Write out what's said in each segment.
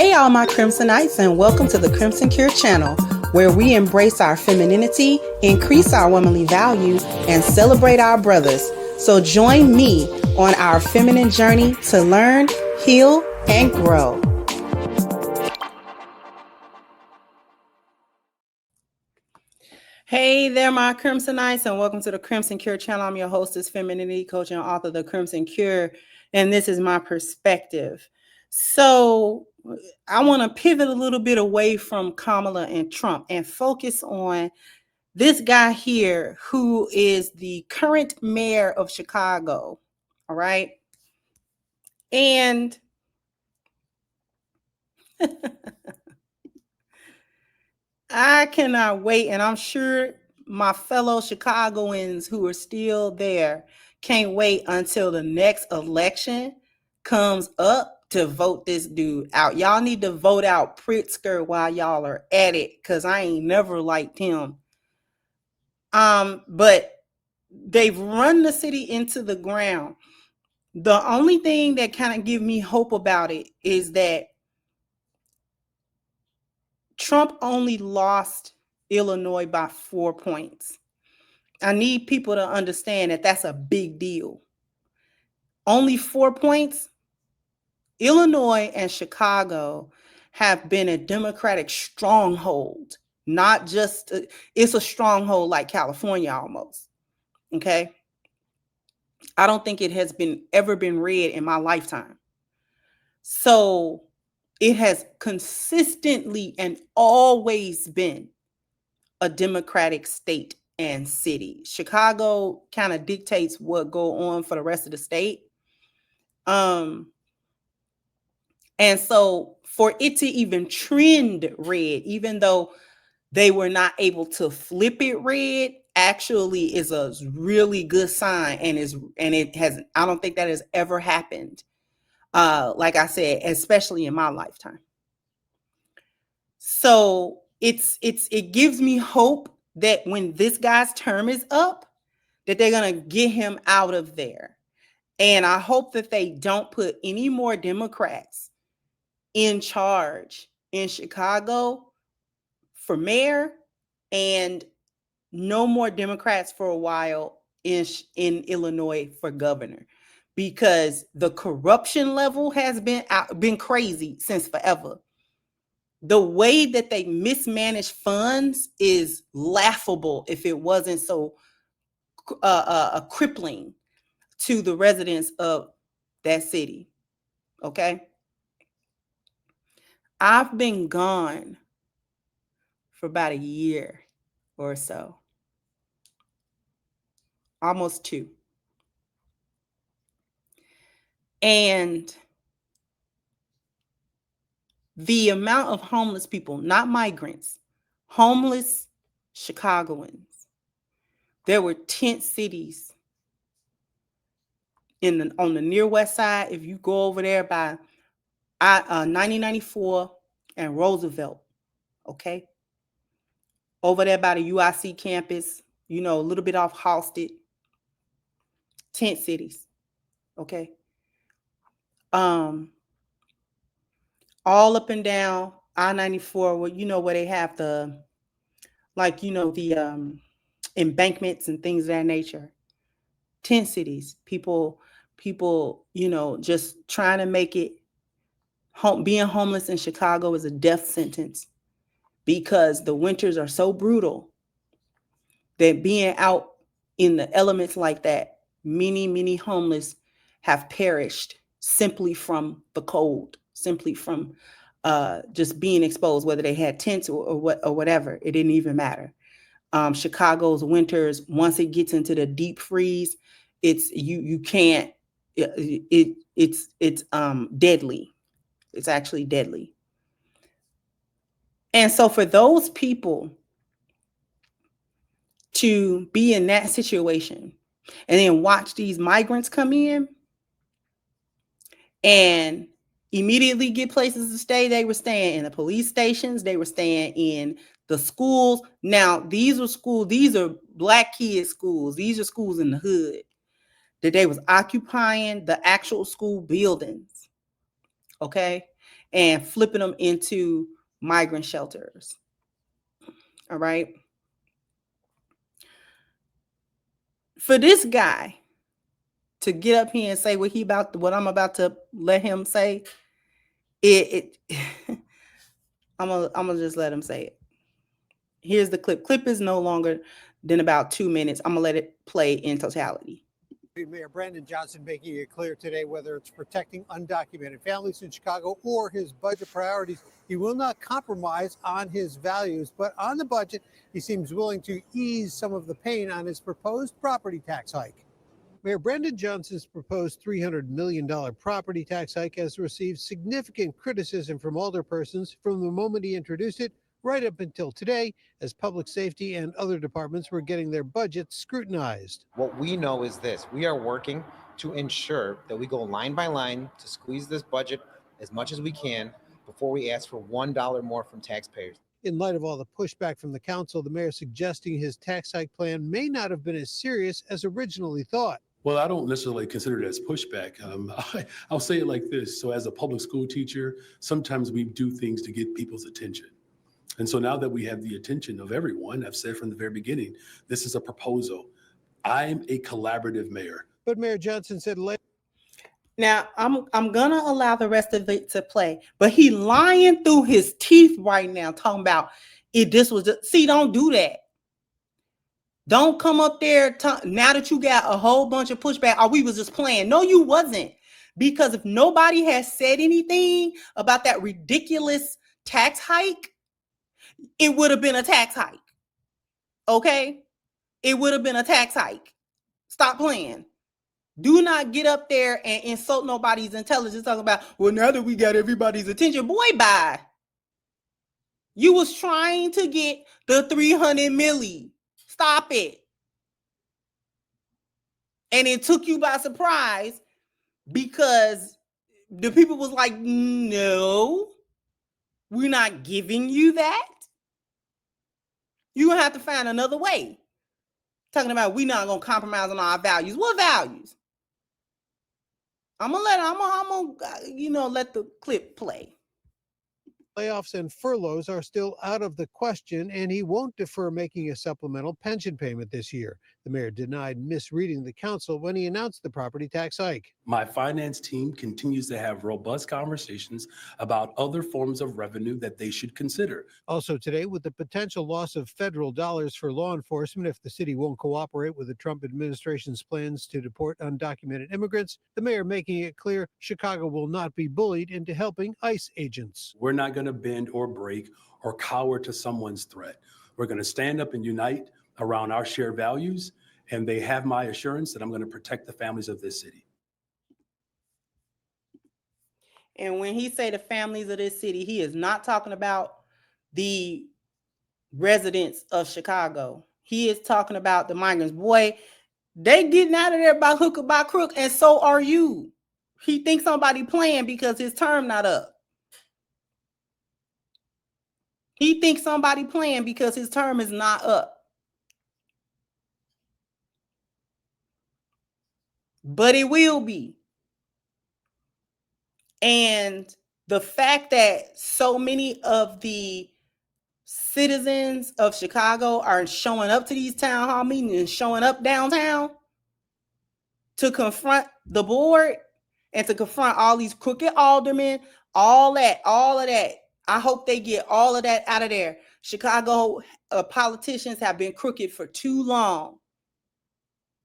Hey, all my Crimsonites, and welcome to the Crimson Cure channel, where we embrace our femininity, increase our womanly value, and celebrate our brothers. So join me on our feminine journey to learn, heal, and grow. Hey there, my Crimsonites, and welcome to the Crimson Cure channel. I'm your hostess, femininity coach, and author of The Crimson Cure, and this is my perspective. So I want to pivot a little bit away from Kamala and Trump and focus on this guy here who is the current mayor of Chicago. All right. And I cannot wait. And I'm sure my fellow Chicagoans who are still there can't wait until the next election comes up to vote this dude out. Y'all need to vote out Pritzker while y'all are at it, because I ain't never liked him. But they've run the city into the ground. The only thing that kind of give me hope about it is that Trump only lost Illinois by 4 points. I need people to understand that that's a big deal. Only 4 points. Illinois and Chicago have been a Democratic stronghold, not just, it's a stronghold like California almost. Okay. I don't think it has ever been read in my lifetime. So it has consistently and always been a Democratic state and city. Chicago kind of dictates what go on for the rest of the state. And so for it to even trend red, even though they were not able to flip it red, actually is a really good sign. And it has, I don't think that has ever happened. Like I said, especially in my lifetime. So it gives me hope that when this guy's term is up, that they're going to get him out of there. And I hope that they don't put any more Democrats in charge in Chicago for mayor, and no more Democrats for a while in Illinois for governor, because the corruption level has been crazy since forever. The way that they mismanage funds is laughable if it wasn't so crippling to the residents of that city. Okay. I've been gone for about a year or so. Almost 2. And the amount of homeless people, not migrants, homeless Chicagoans, there were tent cities on the near west side. If you go over there by 9094 and Roosevelt, okay, over there by the UIC campus, a little bit off Halsted, tent cities, okay, all up and down I-94, where they have the embankments and things of that nature. Tent cities, people, just trying to make it. Being homeless in Chicago is a death sentence, because the winters are so brutal that being out in the elements like that, many homeless have perished simply from the cold, simply from just being exposed, whether they had tents or whatever. It didn't even matter. Chicago's winters, once it gets into the deep freeze, it's you can't. It's deadly. It's actually deadly. And so for those people to be in that situation and then watch these migrants come in and immediately get places to stay, they were staying in the police stations, they were staying in the schools. Now, these are Black kids' schools. These are schools in the hood that they was occupying the actual school buildings. Okay. and flipping them into migrant shelters. All right. For this guy to get up here and say what I'm about to let him say, it I'm gonna just let him say it. Here's the clip. Clip is no longer than about 2 minutes. I'm gonna let it play in totality. Mayor Brandon Johnson making it clear today whether it's protecting undocumented families in Chicago or his budget priorities, he will not compromise on his values. But on the budget, he seems willing to ease some of the pain on his proposed property tax hike. Mayor Brandon Johnson's proposed $300 million property tax hike has received significant criticism from alderpersons from the moment he introduced it right up until today, as public safety and other departments were getting their budgets scrutinized. What we know is this: we are working to ensure that we go line by line to squeeze this budget as much as we can before we ask for $1 more from taxpayers. In light of all the pushback from the council, the mayor suggesting his tax hike plan may not have been as serious as originally thought. Well, I don't necessarily consider it as pushback. I'll say it like this. So as a public school teacher, sometimes we do things to get people's attention. And so now that we have the attention of everyone, I've said from the very beginning, this is a proposal. I'm a collaborative mayor. But Mayor Johnson said later. Now, I'm gonna allow the rest of it to play, but he lying through his teeth right now, talking about this was see, don't do that. Don't come up there now that you got a whole bunch of pushback. Or we was just playing. No, you wasn't. Because if nobody has said anything about that ridiculous tax hike, it would have been a tax hike. Okay? It would have been a tax hike. Stop playing. Do not get up there and insult nobody's intelligence talking about, well, now that we got everybody's attention, boy, bye. You was trying to get the 300 milli. Stop it. And it took you by surprise because the people was like, no, we're not giving you that. You're going to have to find another way. Talking about we're not going to compromise on our values. What values? I'm going to let the clip play. Layoffs and furloughs are still out of the question, and he won't defer making a supplemental pension payment this year. The mayor denied misreading the council when he announced the property tax hike. My finance team continues to have robust conversations about other forms of revenue that they should consider. Also today, with the potential loss of federal dollars for law enforcement if the city won't cooperate with the Trump administration's plans to deport undocumented immigrants, the mayor making it clear Chicago will not be bullied into helping ICE agents. We're not going to bend or break or cower to someone's threat. We're going to stand up and unite around our shared values, and they have my assurance that I'm going to protect the families of this city. And when he say the families of this city, he is not talking about the residents of Chicago. He is talking about the migrants. Boy, they getting out of there by hook or by crook, and so are you. He thinks somebody playing because his term not up. He thinks somebody playing because his term is not up. But it will be. And the fact that so many of the citizens of Chicago are showing up to these town hall meetings and showing up downtown to confront the board and to confront all these crooked aldermen, all of that. I hope they get all of that out of there. Chicago politicians have been crooked for too long.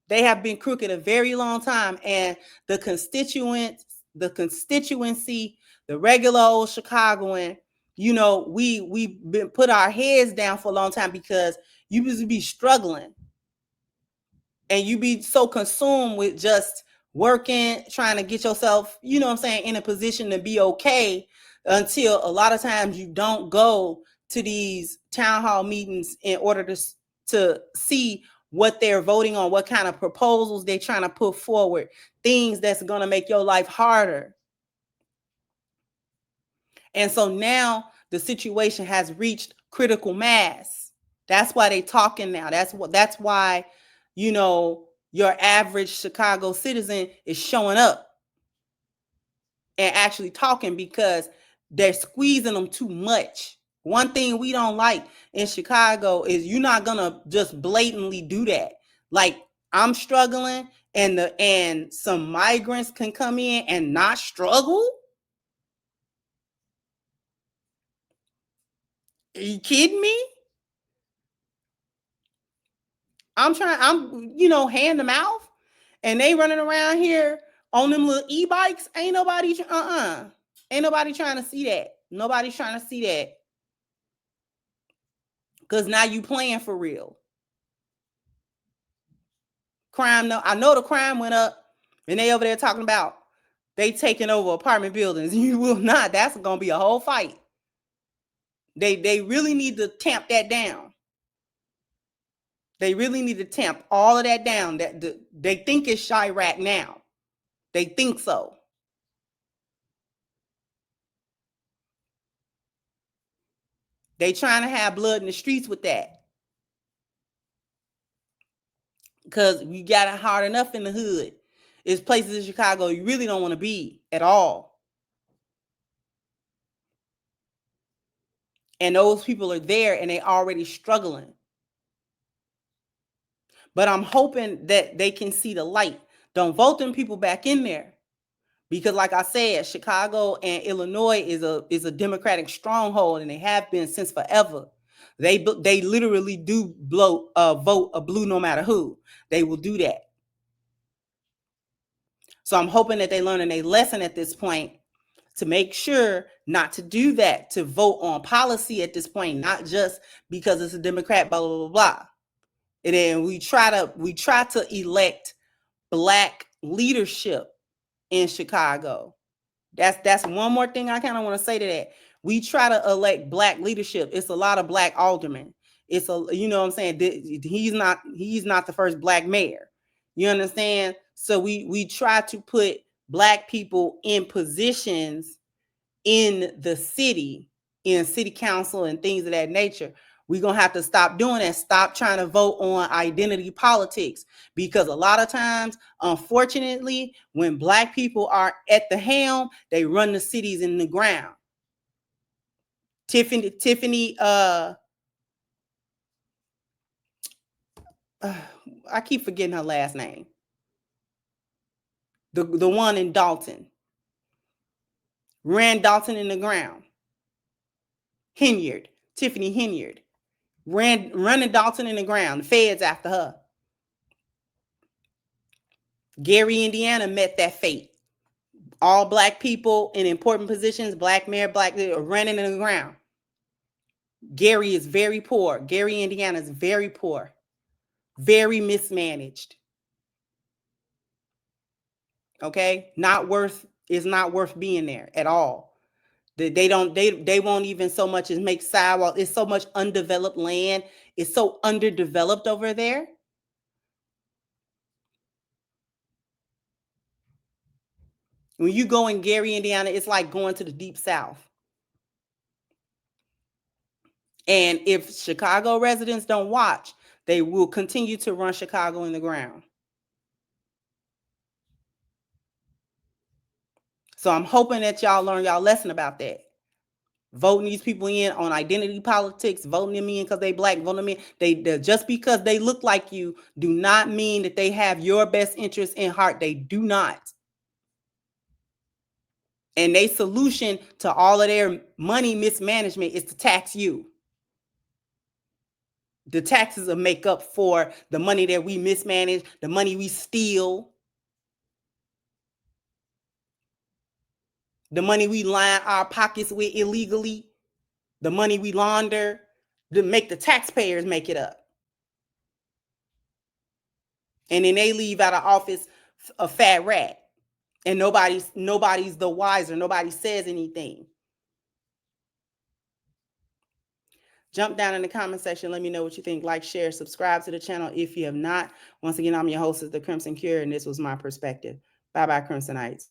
They have been crooked a very long time. And the constituency, the regular old Chicagoan, we've been put our heads down for a long time because you used to be struggling. And you be so consumed with just working, trying to get yourself, in a position to be okay, until a lot of times you don't go to these town hall meetings in order to see what they're voting on, what kind of proposals they're trying to put forward, things that's going to make your life harder. And so now the situation has reached critical mass. That's why they're talking now. That's why, your average Chicago citizen is showing up and actually talking, because They're squeezing them too much. One thing we don't like in Chicago is you're not gonna just blatantly do that. Like, I'm struggling and some migrants can come in and not struggle. Are you kidding me? I'm hand to mouth, and they running around here on them little e-bikes. Ain't nobody trying to see that. Nobody's trying to see that. Because now you playing for real. Crime, I know the crime went up, and they over there talking about they taking over apartment buildings. You will not. That's gonna be a whole fight. They really need to tamp that down. They really need to tamp all of that down. They think it's Chirac now. They think so. They trying to have blood in the streets with that. Because we got it hard enough in the hood. There's places in Chicago you really don't want to be at all. And those people are there and they already struggling. But I'm hoping that they can see the light. Don't vote them people back in there. Because like I said, Chicago and Illinois is a Democratic stronghold, and they have been since forever. They literally do vote a blue no matter who. They will do that. So I'm hoping that they learn a lesson at this point to make sure not to do that, to vote on policy at this point, not just because it's a Democrat, blah, blah, blah, blah. And then we try to elect Black leadership in Chicago. That's one more thing I kind of want to say to that. We try to elect Black leadership. It's a lot of Black aldermen. It's you know what I'm saying? He's not the first Black mayor. You understand? So we try to put Black people in positions in the city, in city council and things of that nature. We're going to have to stop doing that. Stop trying to vote on identity politics, because a lot of times, unfortunately, when Black people are at the helm, they run the cities in the ground. Tiffany, I keep forgetting her last name. The one in Dalton. Ran Dalton in the ground. Tiffany Henyard. Running Dalton in the ground. The feds after her. Gary, Indiana met that fate. All Black people in important positions, Black mayor, Black running in the ground. Gary is very poor. Gary, Indiana is very poor. Very mismanaged. Okay? It's not worth being there at all. They won't even so much as make sidewalks. It's so much undeveloped land. It's so underdeveloped over there. When you go in Gary, Indiana, it's like going to the deep south. And if Chicago residents don't watch, they will continue to run Chicago in the ground. So I'm hoping that y'all learn y'all lesson about that. Voting these people in on identity politics, voting them in because they Black, voting them in. They just because they look like you do not mean that they have your best interest in heart. They do not. And their solution to all of their money mismanagement is to tax you. The taxes will make up for the money that we mismanage, the money we steal, the money we line our pockets with illegally, the money we launder, to make the taxpayers make it up. And then they leave out of office a fat rat. And nobody's the wiser. Nobody says anything. Jump down in the comment section. Let me know what you think. Like, share, subscribe to the channel if you have not. Once again, I'm your host, the Crimson Cure, and this was my perspective. Bye-bye, Crimsonites.